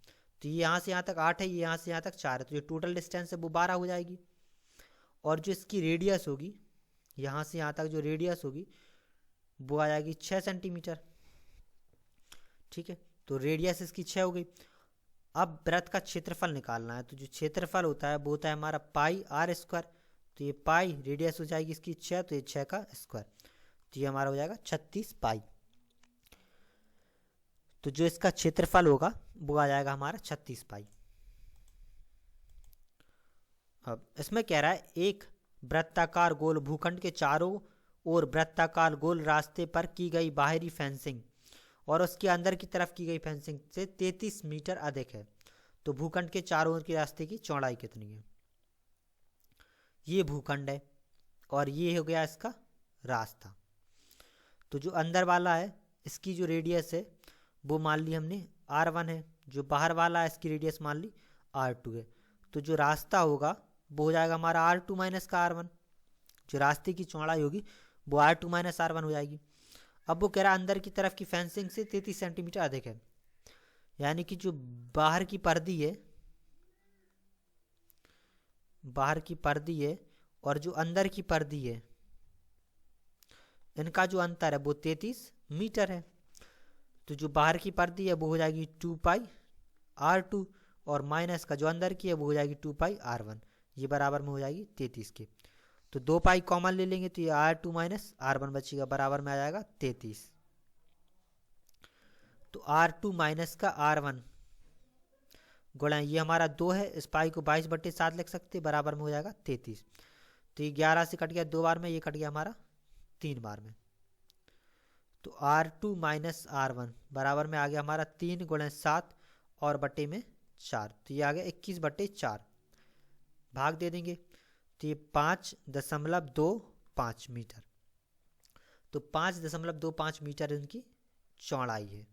तो ये यहाँ से यहाँ तक 8 है, ये यहाँ से यहाँ तक 4 है, तो ये टोटल डिस्टेंस है वो 12 हो जाएगी। और जो इसकी रेडियस होगी, यहाँ से यहाँ तक जो रेडियस होगी वो आ जाएगी 6 सेंटीमीटर। ठीक है, तो रेडियस इसकी 6 हो गई। अब वृत्त का क्षेत्रफल निकालना है, तो जो क्षेत्रफल होता है वो होता है हमारा पाई आर स्क्वायर। तो ये पाई रेडियस हो जाएगी इसकी 6, तो ये 6 का स्क्वायर, तो ये हमारा हो जाएगा 36 पाई। तो जो इसका क्षेत्रफल होगा वो आ जाएगा हमारा 36 पाई। अब इसमें कह रहा है एक वृत्ताकार गोल भूखंड के चारों ओर वृत्ताकार गोल रास्ते पर की गई बाहरी फेंसिंग और उसके अंदर की तरफ की गई फेंसिंग से 33 मीटर अधिक है, तो भूखंड के चारों ओर के रास्ते की चौड़ाई कितनी है। ये भूखंड है और ये हो गया इसका रास्ता। तो जो अंदर वाला है इसकी जो रेडियस है वो मान ली हमने r1 है, जो बाहर वाला है इसकी रेडियस मान ली r2 है। तो जो रास्ता होगा वो हो जाएगा हमारा r2 माइनस का r1। जो रास्ते की चौड़ाई होगी वो r2 माइनस r1 हो जाएगी। अब वो कह रहा है अंदर की तरफ की फेंसिंग से 33 सेंटीमीटर अधिक है, यानी कि जो बाहर की पर्दी है और जो अंदर की पर्दी है इनका जो अंतर है वो 33 मीटर है। तो जो बाहर की पर्दी है वो हो जाएगी 2 पाई r2 और माइनस का जो अंदर की है वो हो जाएगी 2 पाई r1, ये बराबर में हो जाएगी 33 के। तो 2 पाई कॉमन ले लेंगे तो ये r2 माइनस r1 बचेगा, बराबर में आ जाएगा 33। तो r2 माइनस का r1 गुणा ये हमारा 2 है, इस पाई को 22/7 लिख सकते, बराबर में हो जाएगा 33। तो ये 11 से कट गया 2 बार में, ये कट गया हमारा 3 बार में। तो r2 माइनस r1 बराबर में आ गया हमारा 3 गुणा 7 और बटे में 4, तो ये आ गया 21/4। भाग दे देंगे तो ये 5.25 मीटर, तो 5.25 मीटर इनकी चौड़ाई है।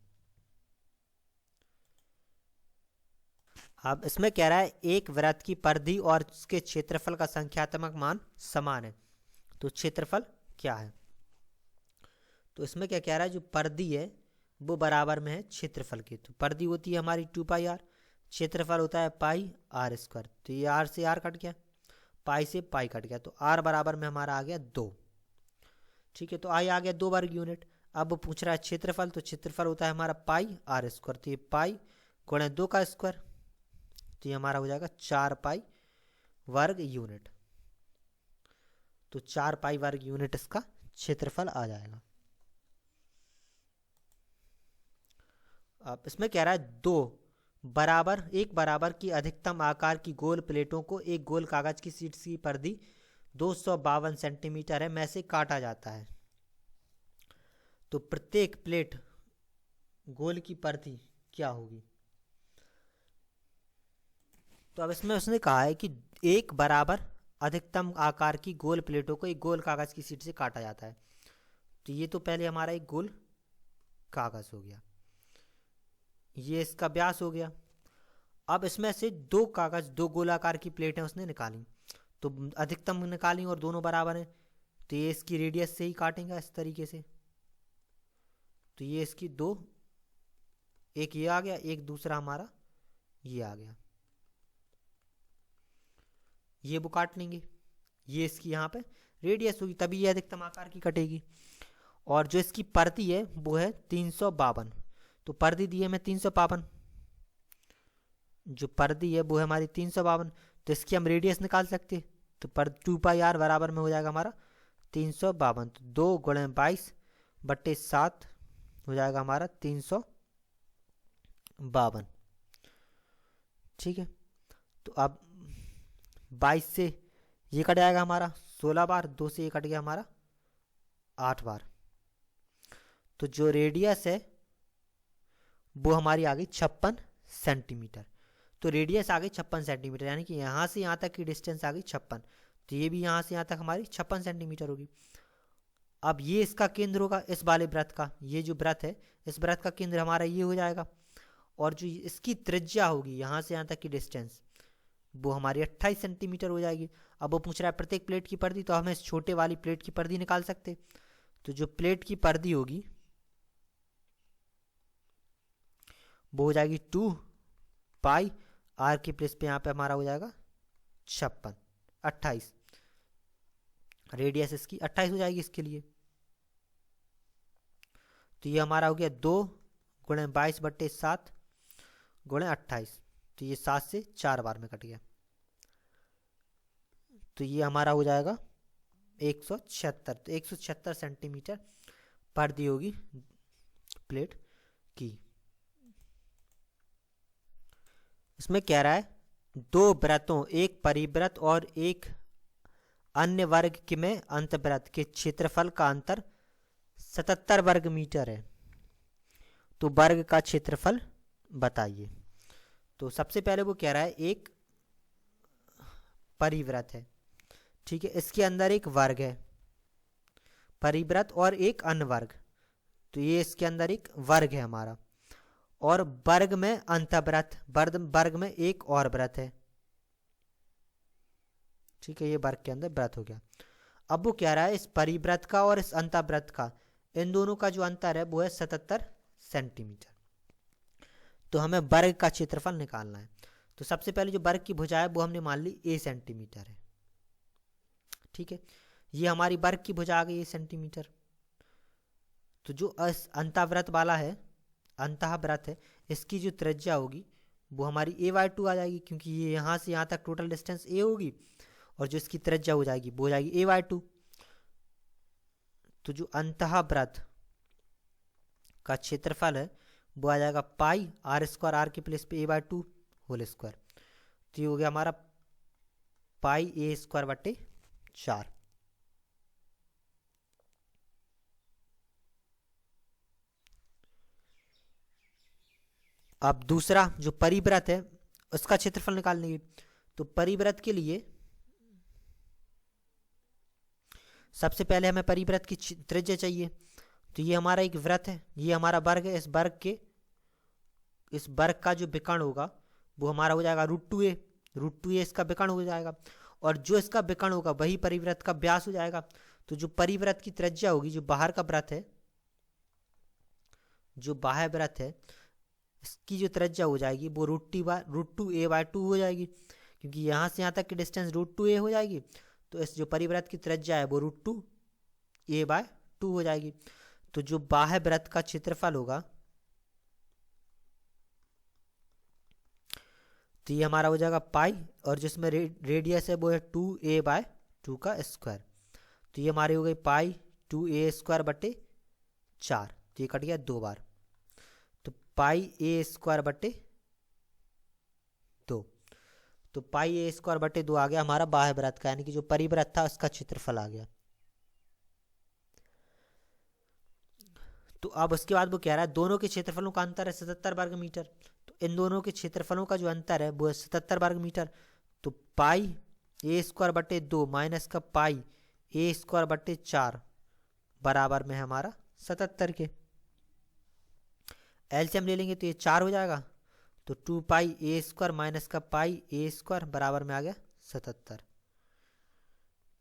अब इसमें कह रहा है एक वृत्त की परिधि और उसके क्षेत्रफल का संख्यात्मक मान समान है, तो क्षेत्रफल क्या है। तो इसमें क्या कह रहा है, जो परिधि है वो बराबर में है क्षेत्रफल के। तो परिधि होती है हमारी 2 पाई r, क्षेत्रफल होता है पाई आर स्क्वायर। तो ये r से r कट गया, पाई से पाई कट गया, तो r बराबर में हमारा आ गया 2। ठीक है, तो आई आ गया 2 वर्ग यूनिट। अब वो पूछ रहा है क्षेत्रफल, तो क्षेत्रफल होता है हमारा पाई आर स्क्वायर। तो ये पाई गुणा 2 का स्क्वायर, तो ये हमारा हो जाएगा 4 पाई वर्ग यूनिट। तो 4 पाई वर्ग यूनिट इसका क्षेत्रफल आ जाएगा। अब इसमें कह रहा है एक बराबर की अधिकतम आकार की गोल प्लेटों को एक गोल कागज की शीट की परिधि 252 सेंटीमीटर है में से काटा जाता है। तो प्रत्येक प्लेट गोल की परिधि क्या होगी। तो अब इसमें उसने कहा है कि एक बराबर अधिकतम आकार की गोल प्लेटों को एक गोल कागज की शीट से काटा जाता है। तो ये तो पहले हमारा एक गोल कागज हो गया, ये इसका व्यास हो गया। अब इसमें से दो गोलाकार की प्लेटें उसने निकाली, तो अधिकतम निकाली और दोनों बराबर हैं, तो ये इसकी रेडियस से ही काटेंगे इस तरीके से। तो ये इसकी दो, एक ये आ गया, एक दूसरा हमारा ये आ गया, ये वो काट लेंगे। ये इसकी यहाँ पे रेडियस होगी, तभी ये अधिकतम आकार की कटेगी। और जो इसकी परिधि है वो है 352, तो परिधि दी है मैं 352, जो परिधि है वो है हमारी 352, तो इसकी हम रेडियस निकाल सकते। तो 2 पाई r बराबर में हो जाएगा हमारा 352, तो 2 गुणे 22/7 हो जाएगा हमारा 352। ठीक है, तो अब 22 से ये कट जाएगा हमारा 16 बार, 2 से ये कट गया हमारा 8 बार। तो जो रेडियस है वो हमारी आ गई 56 सेंटीमीटर। तो रेडियस आ गई 56 सेंटीमीटर, यानी कि यहाँ से यहाँ तक की डिस्टेंस आ गई 56, तो ये भी यहाँ से यहाँ तक हमारी 56 सेंटीमीटर होगी। अब ये इसका केंद्र होगा इस वाले वृत्त का, ये जो वृत्त है इस वृत्त का केंद्र हमारा ये हो जाएगा, और जो इसकी त्रिज्या होगी यहाँ से यहाँ तक की डिस्टेंस वो हमारी 28 सेंटीमीटर हो जाएगी। अब वो पूछ रहा है प्रत्येक प्लेट की परिधि, तो हम इस छोटे वाली प्लेट की परिधि निकाल सकते। तो जो प्लेट की परिधि होगी वो हो जाएगी 2 पाई आर की प्लेस पे यहाँ पे हमारा हो जाएगा 56, 28, रेडियस इसकी 28 हो जाएगी इसके लिए। तो ये हमारा हो गया 2 गुणे 22/7 गुणे 28, तो ये 7 से 4 बार में कट गया, तो ये हमारा हो जाएगा 176। तो 176 सेंटीमीटर परिधि होगी प्लेट की। इसमें कह रहा है 2 वृत्तों, एक परिवृत्त और एक अन्य वर्ग के में अंतवृत्त के क्षेत्रफल का अंतर 77 वर्ग मीटर है, तो वर्ग का क्षेत्रफल बताइए। तो सबसे पहले वो कह रहा है एक परिवृत्त है, ठीक है, इसके अंदर एक वर्ग है, परिवृत्त और एक अन्य वर्ग, तो ये इसके अंदर एक वर्ग है हमारा, और वर्ग में अंतवृत्त, वर्ग में एक और वृत्त है, ठीक है, ये वर्ग के अंदर वृत्त हो गया। अब वो कह रहा है इस परिवृत्त का और इस अंतवृत्त का, इन दोनों का जो अंतर है वो है 77 सेंटीमीटर। तो हमें वर्ग का क्षेत्रफल निकालना है। तो सबसे पहले जो वर्ग की भुजा है वो हमने मान ली a सेंटीमीटर है, ठीक है, ये हमारी वर्ग की भुजा आ गई a सेंटीमीटर। तो जो अंतःवृत्त वाला है, अंतःवृत्त है, इसकी जो त्रिज्या होगी वो हमारी a/2 आ जाएगी, क्योंकि ये यहाँ से यहाँ तक टोटल डिस्टेंस a होगी, और जो इसकी त्रिज्या हो जाएगी वो हो जाएगी a/2। तो जो अंतःवृत्त का क्षेत्रफल है वो आ जाएगा पाई r² r की प्लेस पे a/2 होल स्क्वायर, तो ये हो गया हमारा पाई a²/4। अब दूसरा जो परिवृत्त है उसका क्षेत्रफल निकालने की, तो परिवृत्त के लिए सबसे पहले हमें परिवृत्त की त्रिज्या चाहिए। तो ये हमारा एक वृत्त है, ये हमारा वर्ग है, इस वर्ग का जो विकर्ण होगा वो हमारा हो जाएगा √2a, √2a इसका विकर्ण हो जाएगा, और जो इसका विकर्ण होगा वही परिवृत्त का व्यास हो जाएगा। तो जो परिवृत्त की त्रिज्या होगी, जो बाहर का वृत्त है, जो बाह्य वृत्त है, इसकी जो त्रिज्या हो जाएगी वो √2a/2 हो जाएगी, क्योंकि यहाँ से यहाँ तक की डिस्टेंस √2a हो जाएगी, तो इस जो परिवृत्त की त्रिज्या है वो √2a/2 हो जाएगी। तो जो बाह्य वृत्त का क्षेत्रफल होगा तो ये हमारा हो जाएगा पाई, और जिसमें रेडियस है वो है 2a/2 का स्क्वायर, तो ये हमारी हो गई पाई 2a²/4, तो ये कट गया 2 बार, तो पाई a²/2, तो पाई a²/2 आ गया हमारा बाह्य वृत्त का, यानी कि जो परिवृत्त था उसका क्षेत्रफल आ गया। तो अब उसके बाद वो कह रहा है दोनों के क्षेत्रफलों का अंतर है 77 वर्ग मीटर, तो इन दोनों के क्षेत्रफलों का जो अंतर है वो है 77 वर्ग मीटर। तो पाई a²/2 माइनस का पाई a²/4 बराबर में है हमारा 77 के। एलसीएम ले लेंगे तो ये 4 हो जाएगा, तो 2 पाई a² माइनस का पाई a² बराबर में आ गया 77,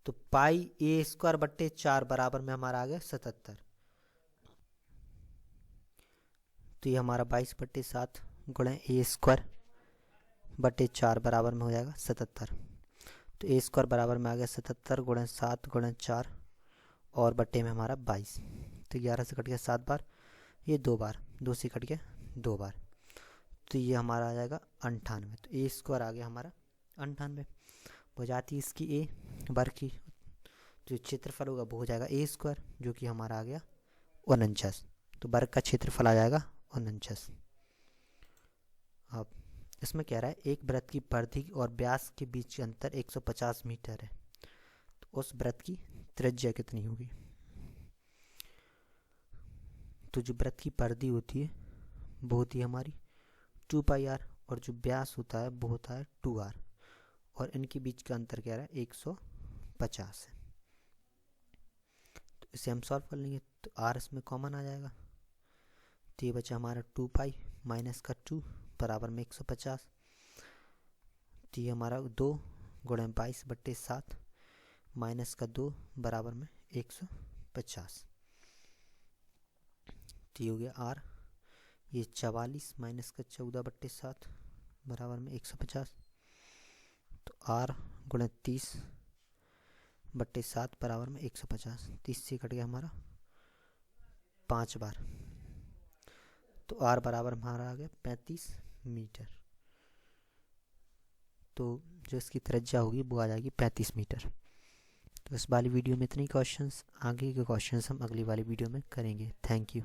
तो पाई a²/4 बराबर में हमारा आ गया 77, तो ये हमारा 22/7 गुणे a²/4 बराबर में हो जाएगा 77। तो a² बराबर में आ गया 77 गुणे 7 गुणे 4 और बट्टे में हमारा 22, तो 11 से कट गया 7 बार, ये 2 बार, 2 से कट गया 2 बार, तो ये हमारा आ जाएगा 98। तो a² आ गया हमारा 98, हो जाती है इसकी a वर्ग की, जो क्षेत्रफल होगा वो हो जाएगा a² जो कि हमारा आ गया 49, तो वर्ग का क्षेत्रफल आ जाएगा 49। अब इसमें कह रहा है एक वृत्त की परिधि और व्यास के बीच अंतर 150 मीटर है, तो उस वृत्त की त्रिज्या कितनी होगी। तो जो वृत्त की परिधि होती है वो होती है हमारी 2 पाई r, और जो व्यास होता है वो होता है 2r, और इनके बीच का अंतर क्या रहा है 150 है। तो इसे हम सॉल्व कर लेंगे, तो r इसमें कॉमन आ जाएगा, तो ये बचा हमारा 2 पाई माइनस का 2 बराबर में 150। तो ये हमारा 2 गुणे 22/7 माइनस का 2 बराबर में 150। तो ये हो गया r, ये 44 माइनस का 14/7 बराबर में 150। तो r गुणे 30/7 बराबर में 150। 30 से कट गया हमारा 5 बार, तो r बराबर हमारा आ गया 35 मीटर। तो जो इसकी त्रिज्या होगी वो आ जाएगी 35 मीटर। तो इस वाली वीडियो में इतने क्वेश्चंस, आगे के क्वेश्चंस हम अगली वाली वीडियो में करेंगे। Thank you.